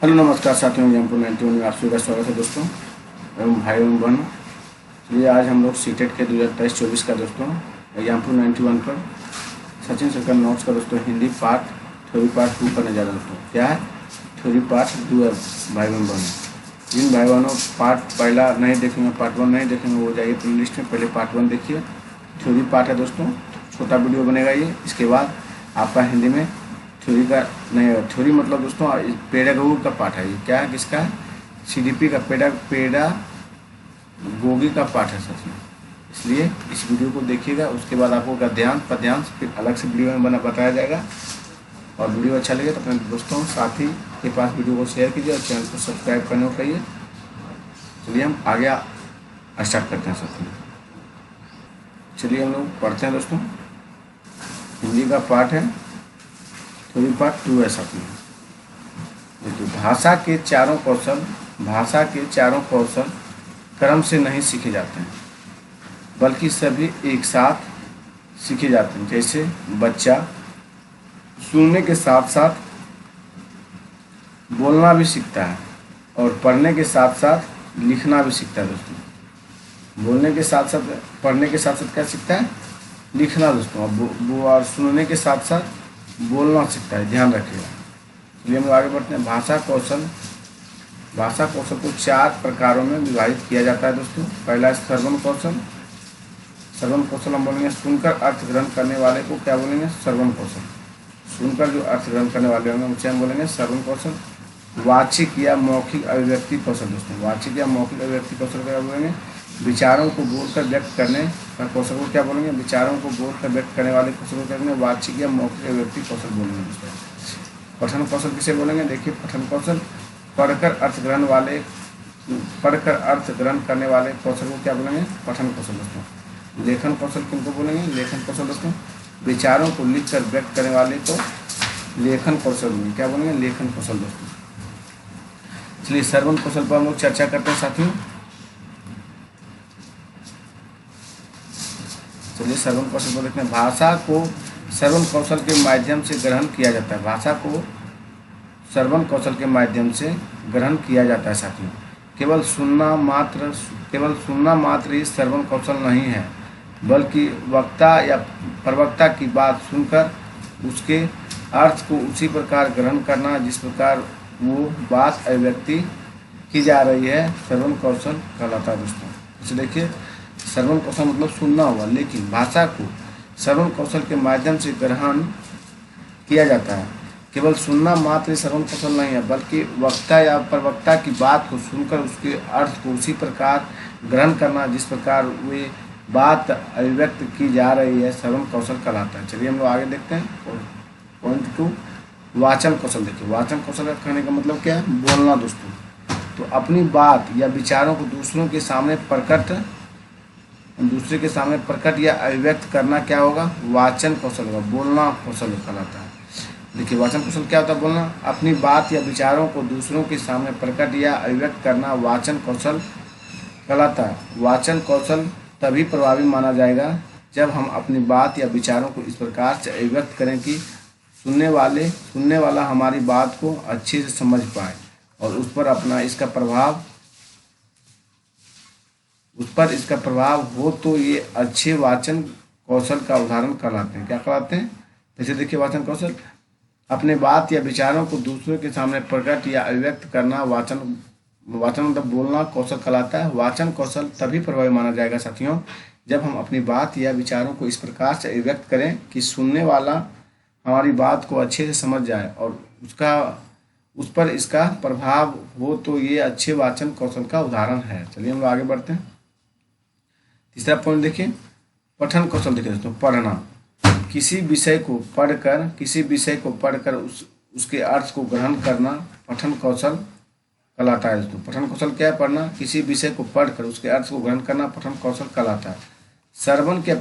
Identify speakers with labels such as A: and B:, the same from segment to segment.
A: Hello नमस्कार साथियों, example 91 में आप सभी का स्वागत है दोस्तों एवं भाई एवं बहनों। चलिए आज हम लोग सीटेट के 2023-24 का दोस्तों एग्जाम्पल 91 पर सचिन सर का नोट्स का दोस्तों हिंदी पार्ट थ्योरी पार्ट 2 करने जा रहे हैं दोस्तों। क्या है थ्योरी पार्ट 2 है भाई एवं बहनों। जिन भाई बहनों पार्ट पहला नहीं देखेंगे, पार्ट 1 नहीं देखेंगे, वो जाइए प्ले लिस्ट में, पहले पार्ट 1 देखिए। थ्योरी पार्ट है दोस्तों, छोटा वीडियो बनेगा ये। इसके बाद आपका हिंदी में थ्योरी का नहीं, थ्योरी मतलब दोस्तों पेडागोगी का पार्ट है। ये क्या है, किसका है? सीडीपी का पेडागोगी का पार्ट है सच में। इसलिए इस वीडियो को देखिएगा, उसके बाद आपको गद्यांश पद्यांश फिर अलग से वीडियो में बताया जाएगा। और वीडियो अच्छा लगे तो अपने दोस्तों साथी के पास वीडियो को शेयर कीजिए और चैनल को सब्सक्राइब करने को कहिए। चलिए हम आगे स्टार्ट करते हैं साथी। चलिए हम लोग पढ़ते हैं दोस्तों। हिंदी का पार्ट है थ्योरी पार्ट 2 है साथ में। देखिए, भाषा के चारों कौशल क्रम से नहीं सीखे जाते हैं, बल्कि सभी एक साथ सीखे जाते हैं। जैसे बच्चा सुनने के साथ साथ बोलना भी सीखता है और पढ़ने के साथ साथ लिखना भी सीखता है दोस्तों। बोलने के साथ साथ पढ़ने के साथ साथ क्या सीखता है? लिखना दोस्तों। और सुनने के साथ साथ बोलना सीखता है, ध्यान रखिएगा। चलिए हम लोग आगे बढ़ते हैं। भाषा कौशल को 4 प्रकारों में विभाजित किया जाता है दोस्तों। पहला है श्रवण कौशल हम बोलेंगे सुनकर अर्थ ग्रहण करने वाले को क्या बोलेंगे? श्रवण कौशल। सुनकर जो अर्थ ग्रहण करने वाले होंगे उसे हम बोलेंगे श्रवण कौशल। वाचिक या मौखिक अभिव्यक्ति कौशल दोस्तों, वाचिक या मौखिक अभिव्यक्ति कौशल क्या बोलेंगे? विचारों को बोलकर व्यक्त करने का कौशल को क्या बोलेंगे? विचारों को बोलकर व्यक्त करने वाले कौशल को क्या बोलेंगे? वाचिक या मौखिक अभिव्यक्ति कौशल बोलेंगे दोस्तों। पठन कौशल किसे बोलेंगे? देखिए, पठन कौशल पढ़कर अर्थ ग्रहण करने वाले कौशल को क्या बोलेंगे? पठन कौशल दोस्तों। लेखन कौशल किनको बोलेंगे? लेखन कौशल दोस्तों। विचारों को लिखकर व्यक्त करने वाले को लेखन कौशल बोलेंगे। क्या बोलेंगे? लेखन कौशल दोस्तों। चलिए श्रवण कौशल पर हम लोग चर्चा करते हैं साथियों। चलिए श्रवण कौशल को देखते हैं। भाषा को श्रवण कौशल के माध्यम से ग्रहण किया जाता है। भाषा को श्रवण कौशल के माध्यम से ग्रहण किया जाता है साथियों। केवल सुनना मात्र ही श्रवण कौशल नहीं है, बल्कि वक्ता या प्रवक्ता की बात सुनकर उसके अर्थ को उसी प्रकार ग्रहण करना जिस प्रकार वो बात अभिव्यक्ति की जा रही है, श्रवण कौशल कहलाता है दोस्तों। इसे देखिए, श्रवण कौशल मतलब सुनना हुआ, लेकिन भाषा को श्रवण कौशल के माध्यम से ग्रहण किया जाता है। केवल सुनना मात्र श्रवण कौशल नहीं है, बल्कि वक्ता या प्रवक्ता की बात को सुनकर उसके अर्थ को उसी प्रकार ग्रहण करना जिस प्रकार वे बात अभिव्यक्त की जा रही है, श्रवण कौशल कहलाता है। चलिए हम लोग आगे देखते हैं। पॉइंट 2 वाचन कौशल। देखिए, वाचन कौशल का कहने का मतलब क्या है? बोलना दोस्तों। तो अपनी बात या विचारों को दूसरे के सामने प्रकट या अभिव्यक्त करना क्या होगा? वाचन कौशल होगा, बोलना कौशल कहलाता है। देखिए, वाचन कौशल क्या होता है? बोलना। अपनी बात या विचारों को दूसरों के सामने प्रकट या अभिव्यक्त करना वाचन कौशल कहलाता है। वाचन कौशल तभी प्रभावी माना जाएगा जब हम अपनी बात या विचारों को इस प्रकार से अभिव्यक्त करें कि सुनने वाला हमारी बात को अच्छे से समझ पाए और उस पर इसका प्रभाव हो, तो ये अच्छे वाचन कौशल का उदाहरण कहलाते हैं। क्या कहलाते हैं? जैसे देखिए, वाचन कौशल अपने बात या विचारों को दूसरों के सामने प्रकट या अभिव्यक्त करना वाचन मतलब बोलना कौशल कहलाता है। वाचन कौशल तभी प्रभावी माना जाएगा साथियों जब हम अपनी बात या विचारों को इस प्रकार से अभिव्यक्त करें कि सुनने वाला हमारी बात को अच्छे से समझ जाए और उस पर इसका प्रभाव हो, तो ये अच्छे वाचन कौशल का उदाहरण है। चलिए हम लोग आगे बढ़ते हैं। तीसरा पॉइंट देखिए, पठन कौशल। देखिए दोस्तों, पढ़ना। किसी विषय को पढ़कर उसके अर्थ को ग्रहण करना पठन कौशल कहलाता है दोस्तों। पठन कौशल क्या है? पढ़ना। किसी विषय को पढ़कर उसके अर्थ को ग्रहण करना पठन कौशल कहलाता है। श्रवण की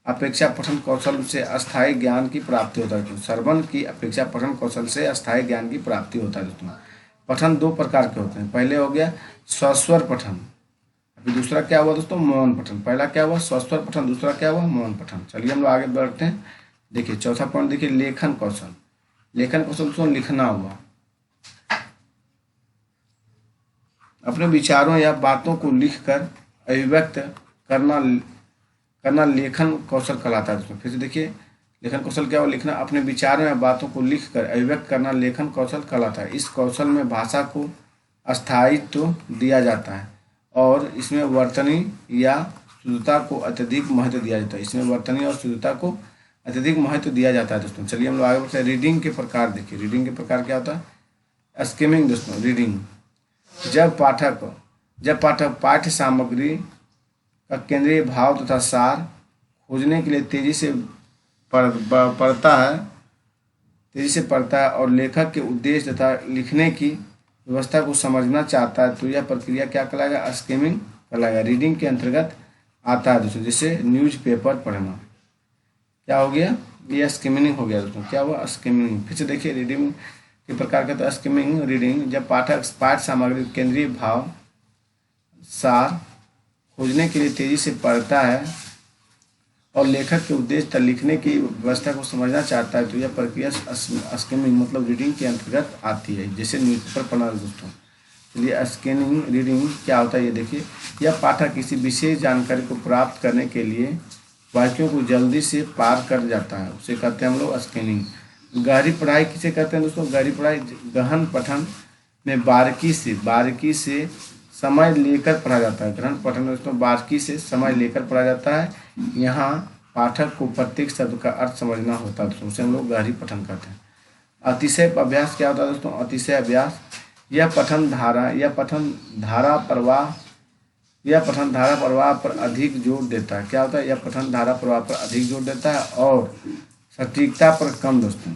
A: अपेक्षा पठन कौशल से अस्थायी ज्ञान की प्राप्ति होता है दोस्तों। श्रवण की अपेक्षा पठन कौशल से अस्थायी ज्ञान की प्राप्ति होता है दोस्तों। पठन 2 प्रकार के होते हैं। पहले हो गया स्वस्वर पठन, अभी दूसरा क्या हुआ दोस्तों? मौन पठन। पहला क्या हुआ? स्वस्वर पठन, दूसरा क्या हुआ? मौन पठन। चलिए हम लोग आगे बढ़ते हैं। देखिए चौथा पॉइंट देखिए, लेखन कौशल। दोस्तों लिखना हुआ। अपने विचारों या बातों को लिखकर अभिव्यक्त करना करना लेखन कौशल कहलाता है दोस्तों। फिर से देखिए, लेखन कौशल क्या हो? लिखना। अपने विचारों या बातों को लिखकर अभिव्यक्त करना लेखन कौशल कहलाता है। इस कौशल में भाषा को स्थायित्व दिया जाता है और इसमें वर्तनी या शुद्धता को अत्यधिक महत्व दिया जाता है। इसमें वर्तनी और शुद्धता को अत्यधिक महत्व दिया जाता है दोस्तों। चलिए हम लोग आगे बढ़ते हैं। रीडिंग के प्रकार देखिए। रीडिंग के प्रकार क्या होता है? स्किमिंग दोस्तों। रीडिंग, जब पाठक पाठ्य सामग्री का केंद्रीय भाव तथा सार खोजने के लिए तेजी से पढ़ता है और लेखक के उद्देश्य तथा लिखने की व्यवस्था को समझना चाहता है, तो यह प्रक्रिया क्या कहलाएगा? स्किमिंग कहलाएगा। रीडिंग के अंतर्गत आता है दोस्तों। जैसे न्यूज़पेपर पढ़ना, क्या हो गया? ये स्किमिंग हो गया दोस्तों। क्या हुआ? स्किमिंग। फिर से देखिए, रीडिंग के प्रकार का तो स्किमिंग रीडिंग, जब पाठक पाठ्य सामग्री केंद्रीय भाव सार खोजने के लिए तेजी से पढ़ता है और लेखक के उद्देश्य तक लिखने की व्यवस्था को समझना चाहता है, तो यह प्रक्रिया स्किमिंग मतलब रीडिंग के अंतर्गत आती है। जैसे न्यूज़पेपर पढ़ना दोस्तों। चलिए, स्किमिंग रीडिंग क्या होता है ये देखिए। यह पाठक किसी विशेष जानकारी को प्राप्त करने के लिए वाक्यों को जल्दी से पार कर जाता है, उसे कहते हैं हम लोग स्किमिंग। गहरी पढ़ाई किसे कहते हैं दोस्तों? गहरी पढ़ाई गहन पठन में बारीकी से समय लेकर पढ़ा जाता है। गहन पठन में दोस्तों बारीकी से समय लेकर पढ़ा जाता है। यहाँ पाठक को प्रत्येक शब्द का अर्थ समझना होता है दोस्तों, उसे हम लोग गहरी पठन कहते हैं। अतिशय अभ्यास क्या होता है दोस्तों? अतिशय अभ्यास, यह पठन धारा प्रवाह पर अधिक जोर देता है। क्या होता है? यह पठन धारा प्रवाह पर अधिक जोर देता है और सटीकता पर कम दोस्तों।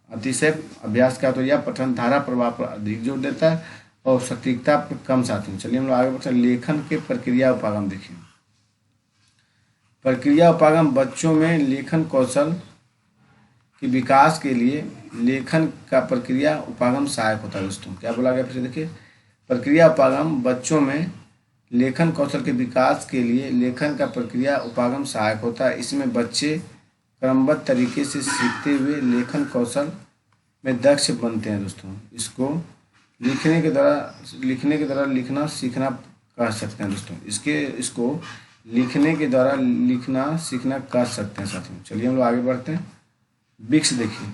A: अतिशय अभ्यास क्या होता है? यह पठन धारा प्रवाह पर अधिक जोर देता है और सटीकता पर कम साथियों। चलिए हम लोग आगे बढ़ते हैं। लेखन के प्रक्रिया उपागम देखिए। प्रक्रिया उपागम बच्चों में लेखन कौशल के विकास के लिए लेखन का प्रक्रिया उपागम सहायक होता है दोस्तों। क्या बोला गया? फिर देखिए, प्रक्रिया उपागम बच्चों में लेखन कौशल के विकास के लिए लेखन का प्रक्रिया उपागम सहायक होता है। इसमें बच्चे क्रमबद्ध तरीके से सीखते हुए लेखन कौशल में दक्ष बनते हैं दोस्तों। इसको लिखने के द्वारा लिखना सीखना कह सकते हैं दोस्तों। इसको लिखने के द्वारा लिखना सीखना कह सकते हैं साथियों। चलिए हम लोग आगे बढ़ते हैं। बिक्स देखिए।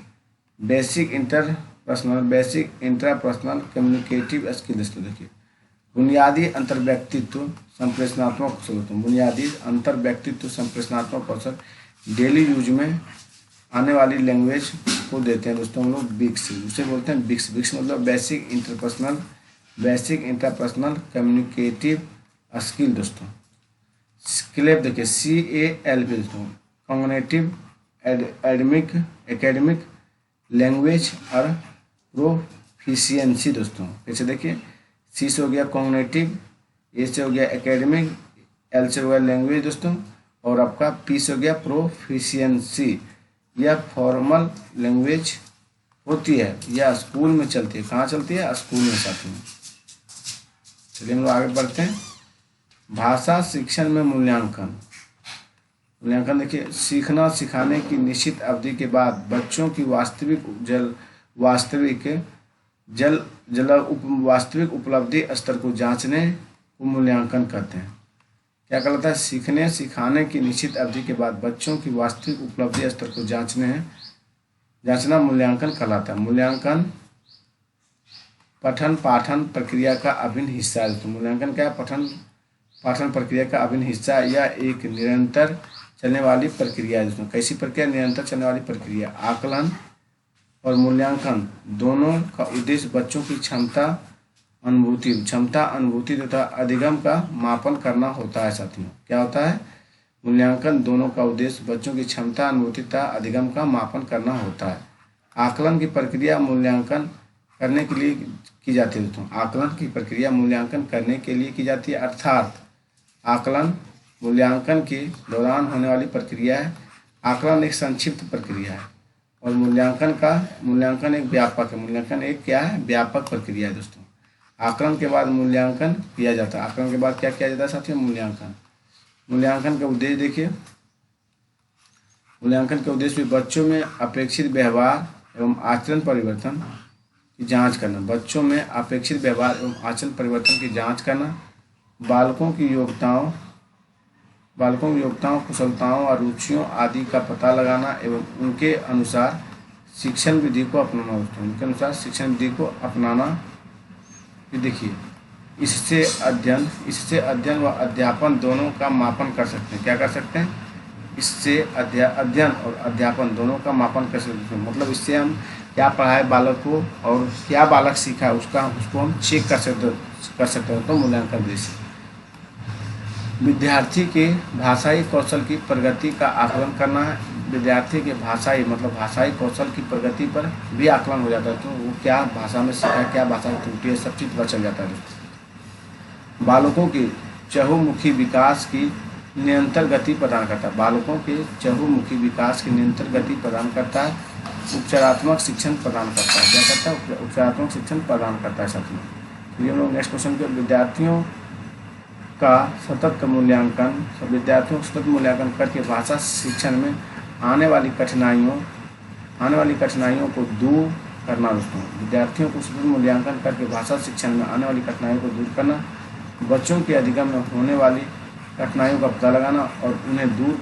A: बेसिक इंट्रापर्सनल कम्युनिकेटिव स्किल दोस्तों। देखिए, बुनियादी अंतर्व्यक्तित्व संप्रेषणात्मक कौशल दोस्तों। बुनियादी अंतर्व्यक्तित्व संप्रेषणात्मक कौशल डेली यूज में आने वाली लैंग्वेज को देते हैं दोस्तों हम लोग बिक्स, उसे बोलते हैं बिक्स। बिक्स मतलब बेसिक इंटरपर्सनल कम्युनिकेटिव स्किल दोस्तों। क्लेप देखिए, CALP दोस्तों, कॉग्निटिव एकेडमिक लैंग्वेज और प्रोफिशिएंसी दोस्तों। फिर देखिए, C से हो गया कॉग्निटिव, A से हो गया एकेडमिक, L से हो गया लैंग्वेज दोस्तों, और आपका P से हो गया प्रोफिशिएंसी। यह फॉर्मल लैंग्वेज होती है, यह स्कूल में चलती है। कहाँ चलती है? स्कूल में साथियों। चलिए हम लोग आगे बढ़ते हैं। भाषा शिक्षण में मूल्यांकन देखिए, सीखना सिखाने की निश्चित अवधि के बाद बच्चों की वास्तविक उपलब्धि स्तर को जांचने को मूल्यांकन कहते हैं। क्या कहलाता है? सीखने सिखाने की निश्चित अवधि के बाद बच्चों की वास्तविक उपलब्धि स्तर को जांचना मूल्यांकन कहलाता है। मूल्यांकन पठन पाठन प्रक्रिया का अभिन्न हिस्सा है। तो मूल्यांकन क्या है? पठन पाठन प्रक्रिया का अभिन्न हिस्सा है। यह एक निरंतर चलने वाली प्रक्रिया है दोस्तों। कैसी प्रक्रिया? निरंतर चलने वाली प्रक्रिया। आकलन और मूल्यांकन दोनों का उद्देश्य बच्चों की क्षमता अनुभूति तथा अधिगम का मापन करना होता है साथियों। क्या होता है? मूल्यांकन दोनों का उद्देश्य बच्चों की क्षमता अनुभूति तथा अधिगम का मापन करना होता है। आकलन की प्रक्रिया मूल्यांकन करने के लिए की जाती है दोस्तों। आकलन की प्रक्रिया मूल्यांकन करने के लिए की जाती है, अर्थात आकलन मूल्यांकन के दौरान होने वाली प्रक्रिया है। आकलन एक संक्षिप्त प्रक्रिया है और मूल्यांकन एक व्यापक है। मूल्यांकन एक क्या है? व्यापक प्रक्रिया है दोस्तों। आकलन के बाद मूल्यांकन किया जाता है। आकलन के बाद क्या किया जाता है साथियों? मूल्यांकन का उद्देश्य देखिए। मूल्यांकन के उद्देश्य भी बच्चों में अपेक्षित व्यवहार एवं आचरण परिवर्तन की जांच करना, बच्चों में अपेक्षित व्यवहार एवं आचरण परिवर्तन की जांच करना, बालकों की योग्यताओं कुशलताओं और रुचियों आदि का पता लगाना एवं उनके अनुसार शिक्षण विधि को अपनाना। देखिए, इससे अध्ययन व अध्यापन दोनों का मापन कर सकते हैं। क्या कर सकते हैं? इससे अध्ययन और अध्यापन दोनों का मापन कर सकते हैं। मतलब इससे हम क्या पढ़ाए बालक को और क्या बालक सीखा उसको हम चेक कर सकते हैं। तो मूल्यांकन दृष्टि, विद्यार्थी के भाषाई कौशल की प्रगति का आकलन करना है। विद्यार्थी के भाषाई कौशल की प्रगति पर भी आकलन हो जाता है। तो वो क्या भाषा में सीखा, क्या भाषा की त्रुटि है, सब चीज़ पता चल जाता है। बालकों के चहुमुखी विकास की निरंतर गति प्रदान करता है। बालकों के चहुमुखी विकास की निरंतर गति प्रदान करता है। उपचारात्मक शिक्षण प्रदान करता है। क्या करता है? उपचारात्मक शिक्षण प्रदान करता है साथियों। तो ये हम लोग नेक्स्ट क्वेश्चन के विद्यार्थियों का सतत मूल्यांकन करके भाषा शिक्षण में आने वाली कठिनाइयों को दूर करना। दोस्तों, विद्यार्थियों को सतत मूल्यांकन करके भाषा शिक्षण में आने वाली कठिनाइयों को दूर करना, बच्चों के अधिगम में होने वाली कठिनाइयों का पता लगाना और उन्हें दूर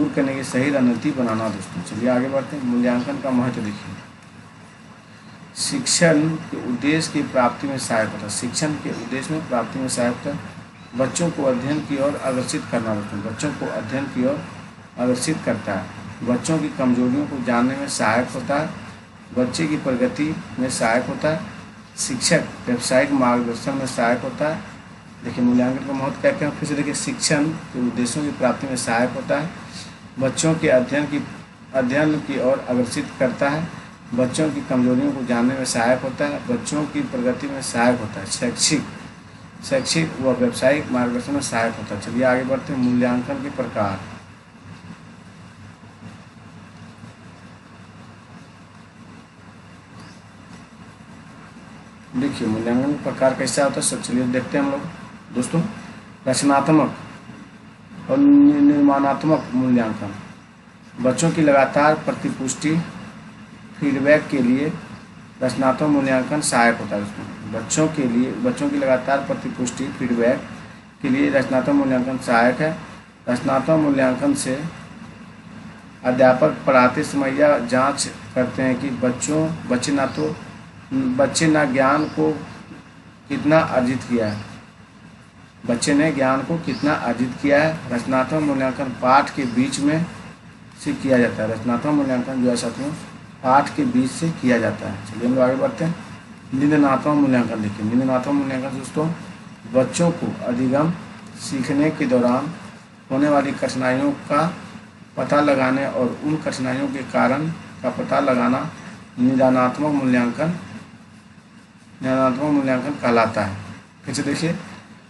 A: करने की सही रणनीति बनाना। दोस्तों, चलिए आगे बढ़ते हैं। मूल्यांकन का महत्व देखिए। शिक्षण के उद्देश्य की प्राप्ति में सहायक होता है। शिक्षण के उद्देश्य में प्राप्ति में सहायक होता है। बच्चों को अध्ययन की ओर आकर्षित करना। बच्चों को अध्ययन की ओर आकर्षित करता है। बच्चों की कमजोरियों को जानने में सहायक होता है। बच्चे की प्रगति में सहायक होता है। शिक्षक व्यावसायिक मार्गदर्शन में सहायक होता है। देखिए, मूल्यांकन का महत्व क्या है, फिर से देखिए। शिक्षण के उद्देश्यों की प्राप्ति में सहायक होता है। बच्चों के अध्ययन की ओर आकर्षित करता है। बच्चों की कमजोरियों को जानने में सहायक होता है। बच्चों की प्रगति में सहायक होता है। शैक्षिक व व्यावसायिक मार्गदर्शन में सहायक होता है। चलिए आगे बढ़ते हैं। मूल्यांकन के प्रकार। देखिए, मूल्यांकन का प्रकार कैसा होता है, चलिए देखते हैं हम लोग। दोस्तों, रचनात्मक और निर्माणात्मक मूल्यांकन। बच्चों की लगातार प्रतिपुष्टि फीडबैक के लिए रचनात्मक मूल्यांकन सहायक होता है। बच्चों की लगातार प्रतिपुष्टि फीडबैक के लिए रचनात्मक मूल्यांकन सहायक है। रचनात्मक मूल्यांकन से अध्यापक पढ़ाते समय यह जांच करते हैं कि बच्चे ने ज्ञान को कितना अर्जित किया है। रचनात्मक मूल्यांकन पाठ के बीच में से किया जाता है। रचनात्मक मूल्यांकन जो है साथियों पाठ के बीच से किया जाता है। चलिए हम लोग आगे बढ़ते हैं। निंदनात्मक मूल्यांकन देखिए। निंदनात्मक मूल्यांकन दोस्तों बच्चों को अधिगम सीखने के दौरान होने वाली कठिनाइयों का पता लगाने और उन कठिनाइयों के कारण का पता लगाना निदानात्मक मूल्यांकन कहलाता है। फिर से देखिए,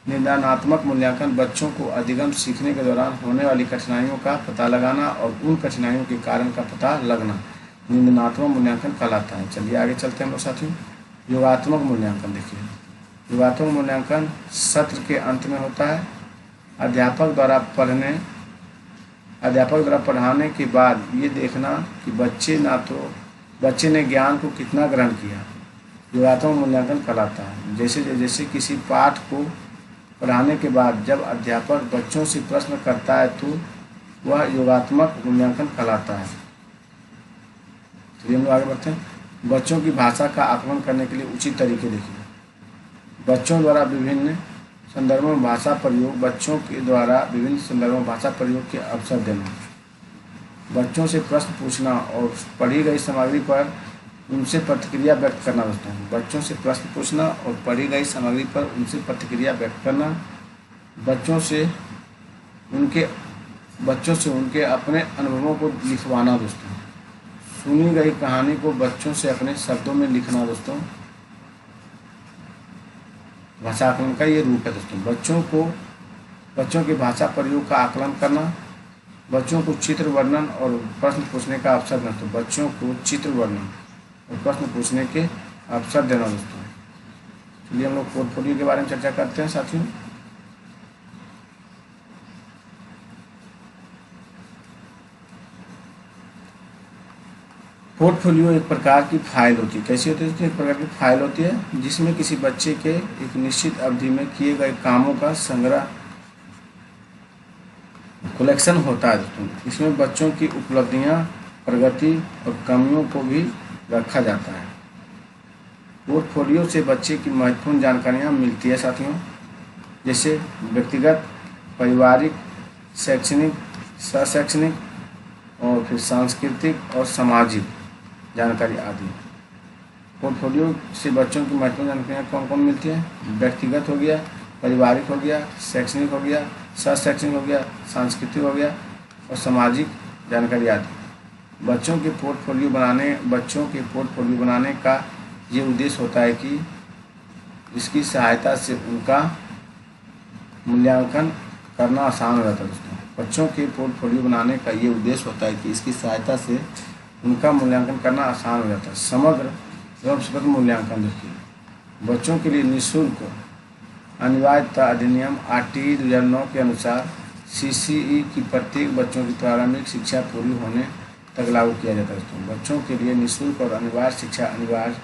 A: निदानात्मक मूल्यांकन बच्चों को अधिगम सीखने के दौरान होने वाली कठिनाइयों का पता लगाना और उन कठिनाइयों के कारण का पता लगना निदानात्मक मूल्यांकन कहलाता है। चलिए आगे चलते हैं हम लोग साथियों। योगात्मक मूल्यांकन देखिए। योगात्मक मूल्यांकन सत्र के अंत में होता है। अध्यापक द्वारा पढ़ाने के बाद ये देखना कि बच्चे ने ज्ञान को कितना ग्रहण किया, योगात्मक मूल्यांकन कहलाता है। जैसे किसी पाठ को पढ़ाने के बाद जब अध्यापक बच्चों से प्रश्न करता है तो वह योगात्मक मूल्यांकन कहलाता है। चलिए हम लोग आगे बढ़ते हैं। बच्चों की भाषा का आकलन करने के लिए उचित तरीके देखिए। बच्चों द्वारा विभिन्न संदर्भों में भाषा प्रयोग के अवसर देना। बच्चों से प्रश्न पूछना और पढ़ी गई सामग्री पर उनसे प्रतिक्रिया व्यक्त करना। दोस्तों, बच्चों से प्रश्न पूछना और पढ़ी गई सामग्री पर उनसे प्रतिक्रिया व्यक्त करना। बच्चों से उनके अपने अनुभवों को लिखवाना। दोस्तों, सुनी गई कहानी को बच्चों से अपने शब्दों में लिखना। दोस्तों, भाषा आकलन का ये रूप है। दोस्तों, बच्चों के भाषा प्रयोग का आकलन करना। बच्चों को चित्र वर्णन और प्रश्न पूछने का अवसर देना। तो बच्चों को चित्र वर्णन और प्रश्न पूछने के अवसर देना। दोस्तों, चलिए हम लोग पोर्टफोलियो के बारे में चर्चा करते हैं साथियों। पोर्टफोलियो एक प्रकार की फाइल होती है। कैसी होती है दोस्तों? एक प्रकार की फाइल होती है जिसमें किसी बच्चे के एक निश्चित अवधि में किए गए कामों का संग्रह कलेक्शन होता है दोस्तों। इसमें बच्चों की उपलब्धियां, प्रगति और कमियों को भी रखा जाता है। पोर्टफोलियो से बच्चे की महत्वपूर्ण जानकारियां मिलती है साथियों, जैसे व्यक्तिगत, पारिवारिक, शैक्षणिक, शैक्षणिक और फिर सांस्कृतिक और सामाजिक जानकारी आदि। पोर्टफोलियो से बच्चों की महत्वपूर्ण जानकारियाँ कौन कौन मिलती है? व्यक्तिगत हो गया, पारिवारिक हो गया, शैक्षणिक हो गया, शैक्षणिक हो गया, सांस्कृतिक हो गया और सामाजिक जानकारी आदि। बच्चों के पोर्टफोलियो बनाने का ये उद्देश्य होता है कि इसकी सहायता से उनका मूल्यांकन करना आसान हो जाता है दोस्तों। बच्चों के पोर्टफोलियो बनाने का ये उद्देश्य होता है कि इसकी सहायता से उनका मूल्यांकन करना आसान हो जाता है। समग्र एवं सतत मूल्यांकन देखिए, बच्चों के लिए निःशुल्क अनिवार्यता अधिनियम RTE 2009 के अनुसार CCE की प्रत्येक बच्चों की प्रारंभिक शिक्षा पूरी होने तक लागू किया जाता है दोस्तों। बच्चों के लिए निःशुल्क और अनिवार्य शिक्षा अनिवार्य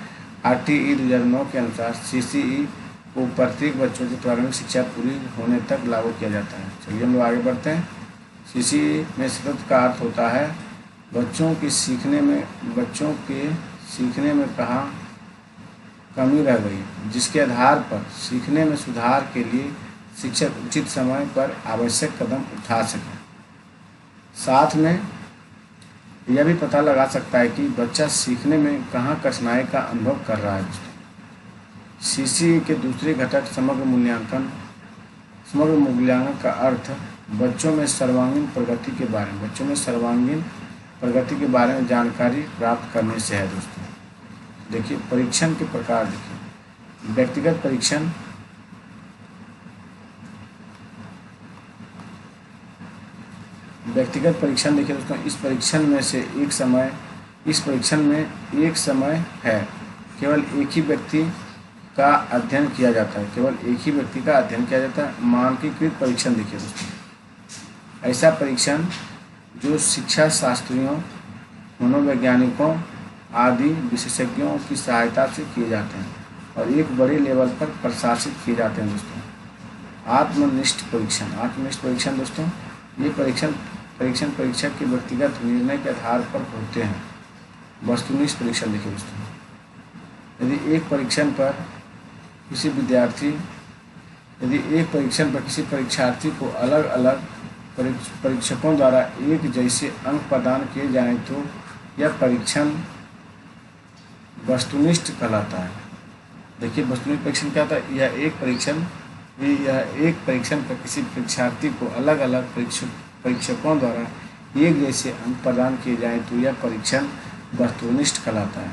A: RTE 2009 के अनुसार CCE को प्रत्येक बच्चों की प्रारंभिक शिक्षा पूरी होने तक लागू किया जाता है। चलिए हम लोग आगे बढ़ते हैं। CCE में सतत का अर्थ होता है बच्चों के सीखने में कहाँ कमी रह गई, जिसके आधार पर सीखने में सुधार के लिए शिक्षक उचित समय पर आवश्यक कदम उठा सकें। साथ में यह भी पता लगा सकता है कि बच्चा सीखने में कहाँ कठिनाई का अनुभव कर रहा है। CCE के दूसरे घटक समग्र मूल्यांकन का अर्थ बच्चों में सर्वांगीण प्रगति के बारे में जानकारी प्राप्त करने से है दोस्तों। देखिए परीक्षण के प्रकार, देखिए व्यक्तिगत परीक्षण, देखिए दोस्तों, इस परीक्षण में एक समय है केवल एक ही व्यक्ति का अध्ययन किया जाता है। मानकीकृत परीक्षण देखिए दोस्तों, ऐसा परीक्षण जो शिक्षा शास्त्रियों, मनोवैज्ञानिकों आदि विशेषज्ञों की सहायता से किए जाते हैं और एक बड़े लेवल पर प्रशासित किए जाते हैं दोस्तों। आत्मनिष्ठ परीक्षण दोस्तों, ये परीक्षण परीक्षक के व्यक्तिगत निर्णय के आधार पर होते हैं। वस्तुनिष्ठ परीक्षण देखिए दोस्तों, यदि एक परीक्षण पर किसी परीक्षार्थी को अलग अलग परीक्षकों द्वारा एक जैसे अंक प्रदान किए जाएं तो यह परीक्षण वस्तुनिष्ठ कहलाता है। देखिए वस्तुनिष्ठ परीक्षण क्या होता है? यह एक परीक्षण पर किसी परीक्षार्थी को अलग अलग परीक्षकों द्वारा एक जैसे अंक प्रदान किए जाएं तो यह परीक्षण वस्तुनिष्ठ कहलाता है।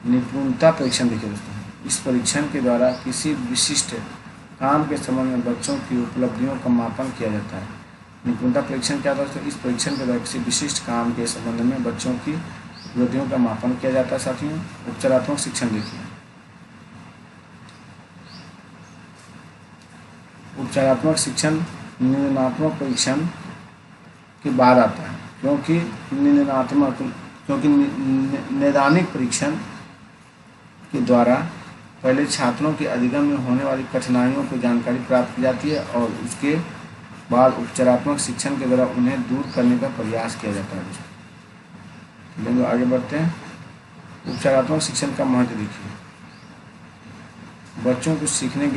A: निपुणता परीक्षण देखिए दोस्तों, इस परीक्षण के द्वारा किसी विशिष्ट काम के संबंध में बच्चों की उपलब्धियों का मापन किया जाता है। निपुणता परीक्षण क्या होता है? इस परीक्षण के द्वारा किसी विशिष्ट काम के संबंध में बच्चों की उपलब्धियों का मापन किया जाता है साथियों। उपचारात्मक शिक्षण देखिए, उपचारात्मक शिक्षण निर्णयात्मक परीक्षण के बाद आता है, क्योंकि नैदानिक परीक्षण के द्वारा पहले छात्रों के अधिगम में होने वाली कठिनाइयों की जानकारी प्राप्त की जाती है और उसके बाद उपचारात्मक शिक्षण के द्वारा उन्हें दूर करने का प्रयास किया जाता है। चलिए आगे बढ़ते हैं। उपचारात्मक शिक्षण का महत्व देखिए, बच्चों के सीखने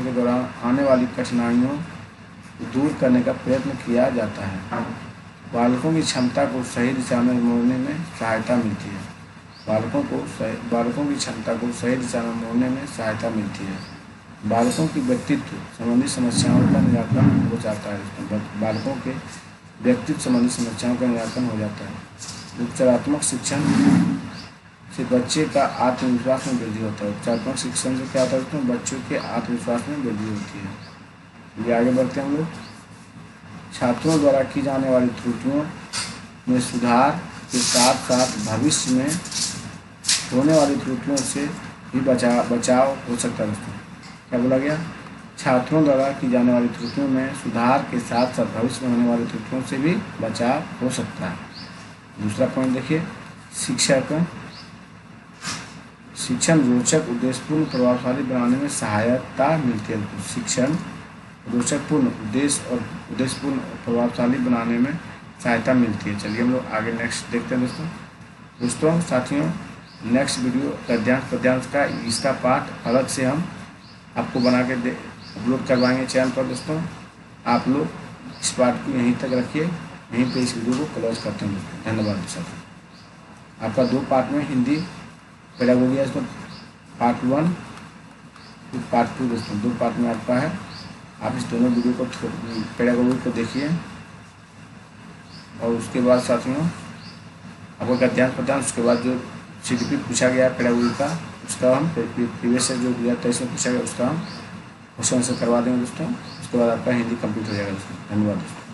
A: के दौरान आने वाली कठिनाइयों को दूर करने का प्रयत्न किया जाता है। बालकों की क्षमता को सही दिशा में मोड़ने में सहायता मिलती है। बालकों की क्षमता को सही दिशा में मोड़ने में सहायता मिलती है। बालकों की व्यक्तित्व संबंधी समस्याओं का निराकरण हो जाता है। बालकों के व्यक्तित्व संबंधी समस्याओं का निराकरण हो जाता है। उपचारात्मक शिक्षण से बच्चे का आत्मविश्वास में वृद्धि होता है। उपचारात्मक शिक्षण से क्या होता है? बच्चों के आत्मविश्वास में वृद्धि होती है। ये आगे बढ़ते हैं हम लोग। छात्रों द्वारा की जाने वाली त्रुटियों में सुधार के साथ साथ भविष्य में होने वाली त्रुटियों से भी बचाव हो सकता है दोस्तों। क्या बोला गया? छात्रों द्वारा की जाने वाली त्रुटियों में सुधार के साथ साथ भविष्य में होने वाली त्रुटियों से भी बचाव हो सकता है। दूसरा पॉइंट देखिए, शिक्षण रोचक, उद्देश्यपूर्ण, प्रभावशाली बनाने में सहायता मिलती है। शिक्षण रोचकपूर्ण, उद्देश्यपूर्ण प्रभावशाली बनाने में सहायता मिलती है। चलिए हम लोग आगे नेक्स्ट देखते हैं दोस्तों साथियों, नेक्स्ट वीडियो पद्यांश का इसका पाठ अलग से हम आपको बना के अपलोड करवाएंगे चैनल पर। दोस्तों आप लोग इस पाठ को यहीं तक रखिए, यहीं पे इस वीडियो को क्लोज करते हैं दोस्तों। धन्यवाद दोस्तों। आपका 2 पार्ट में हिंदी पेडागोगी है, इसमें पार्ट 1 पार्ट 2 दोस्तों 2 पार्ट में आपका है। आप इस दोनों वीडियो को पेडागोगी को देखिए और उसके बाद साथियों आपको पद्यांश उसके बाद जो CDP पूछा गया पेडागोगी का, उसका हम प्रीवियस जो दिया था इसमें पूछा गया उसका हम क्वेश्चन आंसर करवा देंगे दोस्तों। उसके बाद आपका हिंदी कंप्लीट हो जाएगा दोस्तों। धन्यवाद दोस्तों।